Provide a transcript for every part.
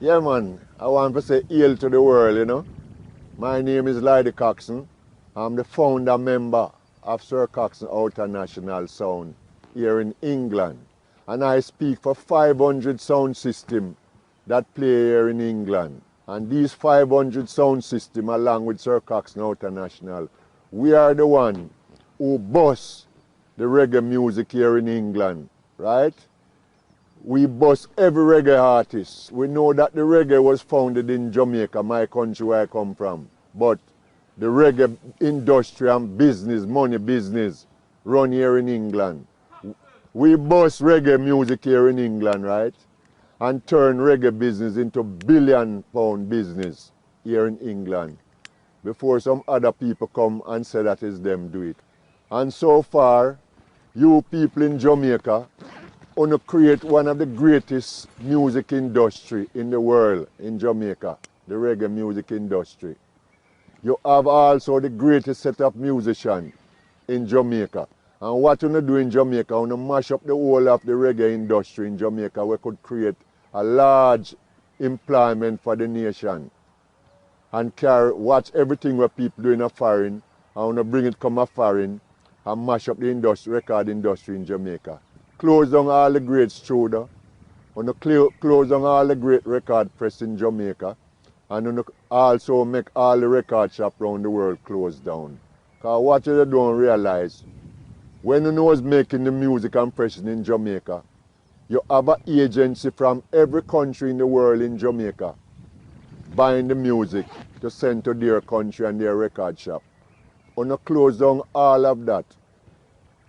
Yeah, man, I want to say hail to the world, you know. My name is Lydie Coxon. I'm the founder member of Sir Coxon International Sound here in England. And I speak for 500 sound systems that play here in England. And these 500 sound systems, along with Sir Coxon International, we are the one who boss the reggae music here in England, right? We bust every reggae artist. We know that the reggae was founded in Jamaica, my country where I come from. But the reggae industry and business, money business, run here in England. We bust reggae music here in England, right? And turn reggae business into billion-pound business here in England before some other people come and say that is them do it. And so far, you people in Jamaica want to create one of the greatest music industry in the world in Jamaica, the reggae music industry. You have also the greatest set of musicians in Jamaica. And what you do in Jamaica, you mash up the whole of the reggae industry in Jamaica. We could create a large employment for the nation and watch everything what people do in a foreign and bring it come a foreign and mash up the industry, record industry in Jamaica. Close down all the great studio, close down all the great record press in Jamaica, and also make all the record shop around the world close down. Because what you don't realize, when you was making the music and pressing in Jamaica, you have an agency from every country in the world in Jamaica buying the music to send to their country and their record shop. You close down all of that.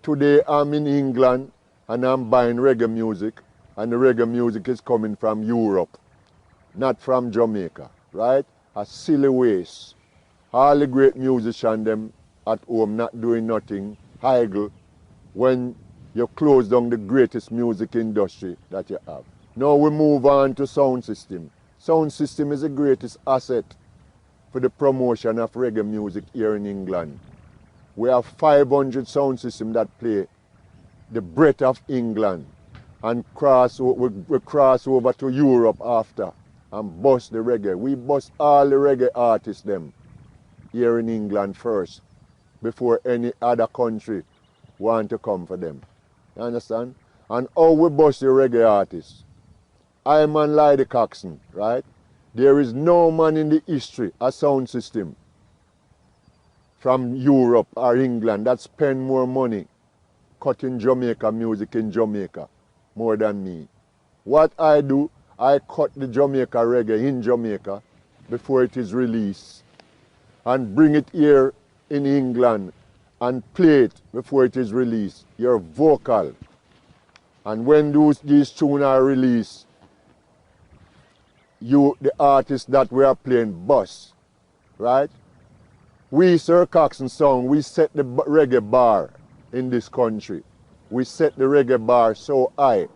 Today I'm in England and I'm buying reggae music, and the reggae music is coming from Europe, not from Jamaica, right? A silly waste. All the great musicians them at home not doing nothing, idle, when you close down the greatest music industry that you have. Now we move on to sound system. Sound system is the greatest asset for the promotion of reggae music here in England. We have 500 sound systems that play the breadth of England and we cross over to Europe after and bust the reggae. We bust all the reggae artists them here in England first before any other country want to come for them. You understand? And how we bust the reggae artists. I am man Lydie Coxon, right? There is no man in the history, a sound system from Europe or England that spend more money cutting Jamaica music in Jamaica more than me. What I do, I cut the Jamaica reggae in Jamaica before it is released and bring it here in England and play it before it is released. Your vocal. And when these tunes are released, the artists that we are playing bust, right? We, Sir Coxon Sound, we set the reggae bar in this country. We set the reggae bar so high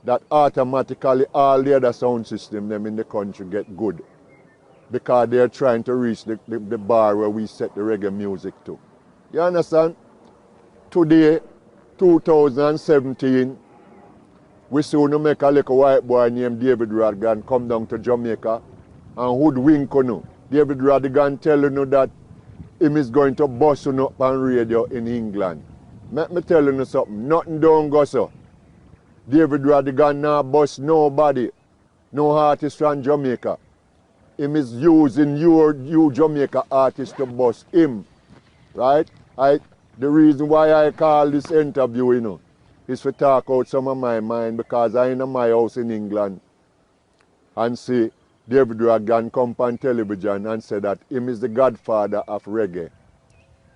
that automatically all the other sound systems them in the country get good because they're trying to reach the bar where we set the reggae music to. You understand? Today, 2017, we soon make a little white boy named David Rodigan come down to Jamaica and hoodwink you. David Rodigan tell you that him is going to bust you up on radio in England. Let me tell you something, nothing don't go so. David Rodigan now bust nobody, no artist from Jamaica. Him is using you Jamaica artists to bust him, right? The reason why I call this interview, is to talk out some of my mind because I in my house in England and see David Rodigan come on television and say that him is the godfather of reggae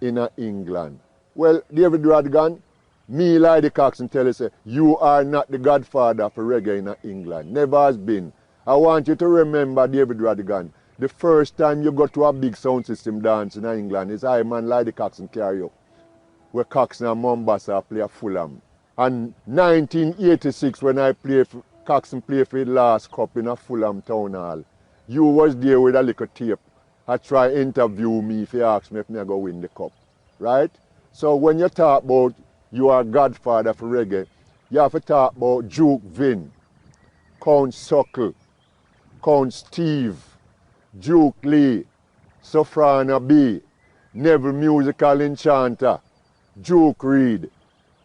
in England. Well, David Rodigan, me, Lydie Coxon, tell you, say, you are not the godfather for reggae in England. Never has been. I want you to remember, David Rodigan, the first time you go to a big sound system dance in England is I man Lydie Coxon carry you, where Coxon and Mombasa play a Fulham. And 1986, when Coxon played for the last cup in a Fulham Town Hall, you was there with a little tape. I try interview me if you ask me if I go win the cup, right? So when you talk about you are godfather for reggae, you have to talk about Duke Vin, Count Suckle, Count Steve, Duke Lee, Soprano B, Neville Musical Enchanter, Duke Reed,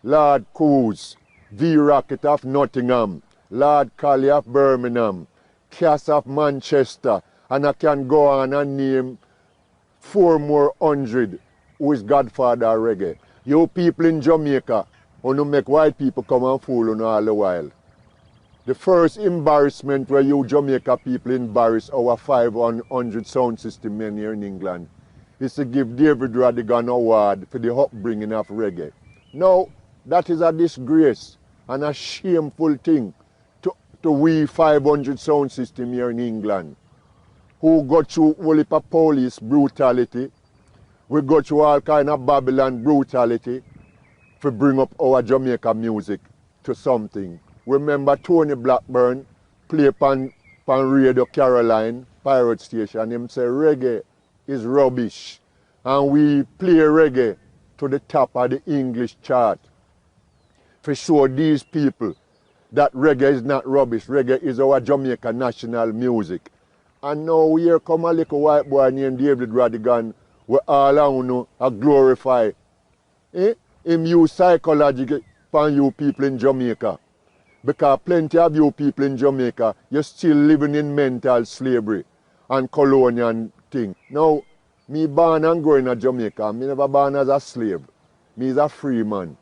Lord Coos, V Rocket of Nottingham, Lord Colley of Birmingham, Cass of Manchester, and I can go on and name 400 who is godfather of reggae. You people in Jamaica, who make white people come and fool you all the while. The first embarrassment where you Jamaica people embarrass our 500 sound system men here in England is to give David Radigan award for the upbringing of reggae. Now, that is a disgrace and a shameful thing to we 500 sound system here in England, who got through all heap of police brutality, we go through all kind of Babylon brutality to bring up our Jamaica music to something. Remember Tony Blackburn play on Radio Caroline, pirate station, him say reggae is rubbish. And we play reggae to the top of the English chart to show these people that reggae is not rubbish, reggae is our Jamaica national music. And now here come a little white boy named David Radigan, where all I know are glorify. Him use psychology for you people in Jamaica. Because plenty of you people in Jamaica, you're still living in mental slavery and colonial thing. Now, me born and growing in Jamaica, me never born as a slave. Me is a free man.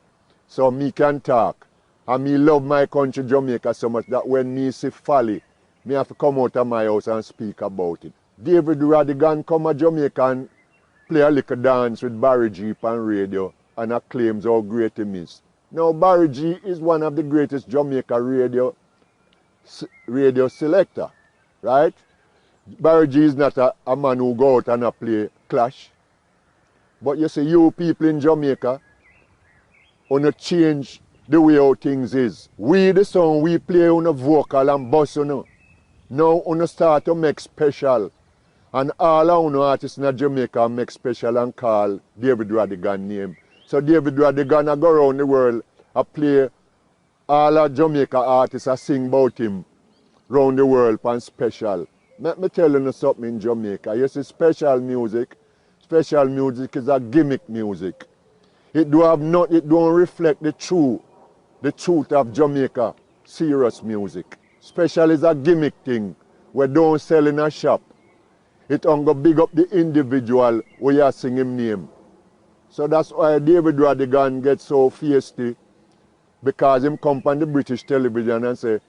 So me can talk. And me love my country Jamaica so much that when me see folly, me have to come out of my house and speak about it. David Radigan come to Jamaica and play a little dance with Barry G on radio and claims how great he is. Now, Barry G is one of the greatest Jamaica radio selector, right? Barry G is not a man who go out and play clash. But you see, you people in Jamaica, wanna change the way how things is. We, the song, we play on a vocal and bass, you know. Now, wanna start to make special. And all our artists in Jamaica make special and call David Radigan name. So David Radigan go around the world and play all our Jamaica artists and sing about him around the world and special. Let me tell you something in Jamaica. You see, special music is a gimmick music. It don't reflect the truth of Jamaica serious music. Special is a gimmick thing we don't sell in a shop. It only big up the individual where you sing him name. So that's why David Radigan gets so feisty, because him come on the British television and say,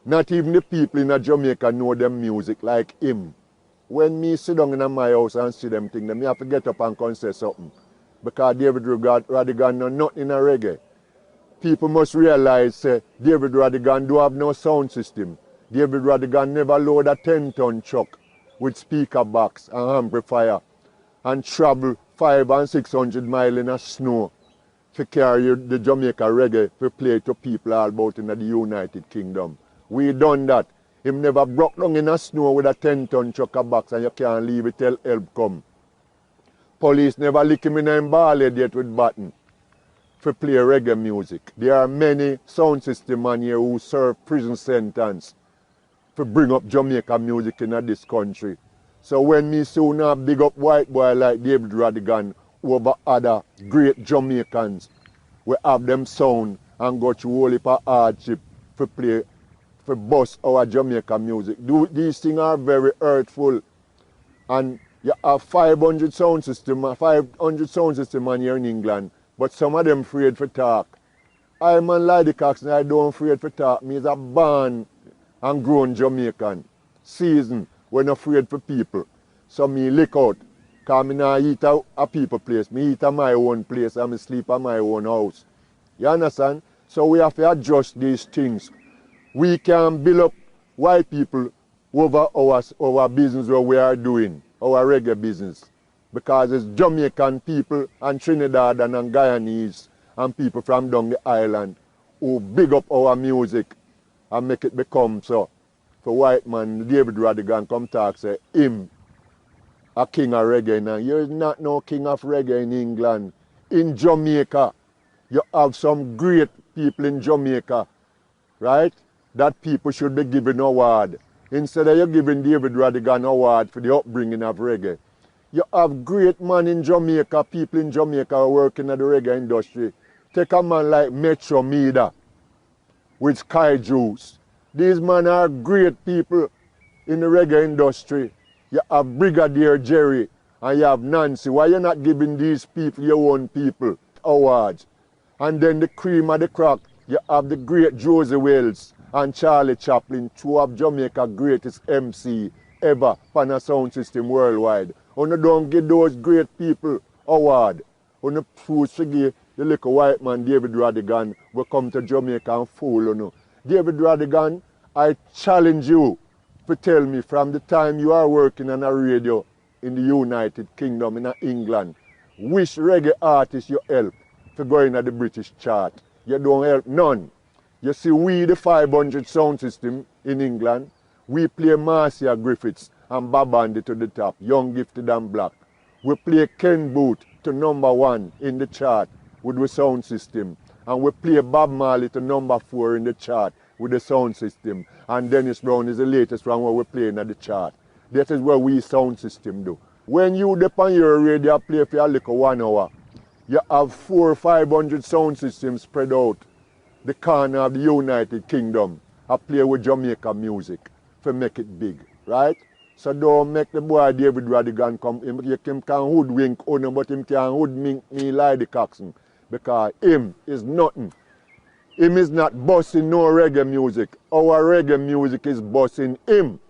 not even the people in Jamaica know them music like him. When me sit down in my house and see them things, me have to get up and come say something. Because David Radigan know nothing in a reggae. People must realize say, David Radigan do have no sound system. David Radigan never load a 10-ton truck with speaker box and amplifier and travel 500 and 600 miles in the snow to carry the Jamaica reggae to play to people all about in the United Kingdom. We done that. Him never broke down in the snow with a 10-ton truck box and you can't leave it till help come. Police never lick him in a ball head yet with button to play reggae music. There are many sound system man here who serve prison sentence to bring up Jamaica music in this country. So when me soon have big up white boy like David Radigan over other great Jamaicans, we have them sound and go through whole heap of hardship to play, to bust our Jamaica music. These things are very hurtful. And you have 500 sound system man here in England, but some of them afraid to talk. I'm a Lady Cox and I don't afraid to talk. Me is a born and grown Jamaican. Season, we're not afraid for people. So me lick out. Because I don't eat a people place. Me eat at my own place and I sleep at my own house. You understand? So we have to adjust these things. We can build up white people over our business what we are doing, our reggae business. Because it's Jamaican people and Trinidad and Guyanese and people from down the island who big up our music and make it become so. For white man, David Radigan come talk, say, him, a king of reggae now. You're not no king of reggae in England. In Jamaica, you have some great people in Jamaica, right? That people should be given award Instead of you giving David Radigan award for the upbringing of reggae, you have great men in Jamaica, people in Jamaica working in the reggae industry. Take a man like Metro Mida with Sky Juice. These men are great people in the reggae industry. You have Brigadier Jerry and you have Nancy. Why you not giving these people, your own people, awards? And then the cream of the crop, you have the great Josie Wells and Charlie Chaplin, two of Jamaica's greatest MC ever on a sound system worldwide. You don't give those great people award. You choose to give the little white man David Radigan will come to Jamaica and fool you. David Radigan, I challenge you to tell me from the time you are working on a radio in the United Kingdom, in England, which reggae artist you help to go in the British chart. You don't help none. You see, we, the 500 sound system in England, we play Marcia Griffiths and Bob Andy to the top, Young, Gifted and Black. We play Ken Booth to #1 in the chart with the sound system. And we play Bob Marley to #4 in the chart with the sound system. And Dennis Brown is the latest one where we're playing at the chart. That is what we sound system do. When you depend on your radio play for a little 1 hour, you have 400 or 500 sound systems spread out the corner of the United Kingdom. I play with Jamaica music to make it big, right? So don't make the boy David Radigan come. Him can hoodwink on him, but him can hoodwink me like the Coxsone. Because him is nothing. Him is not bossing no reggae music. Our reggae music is bossing him.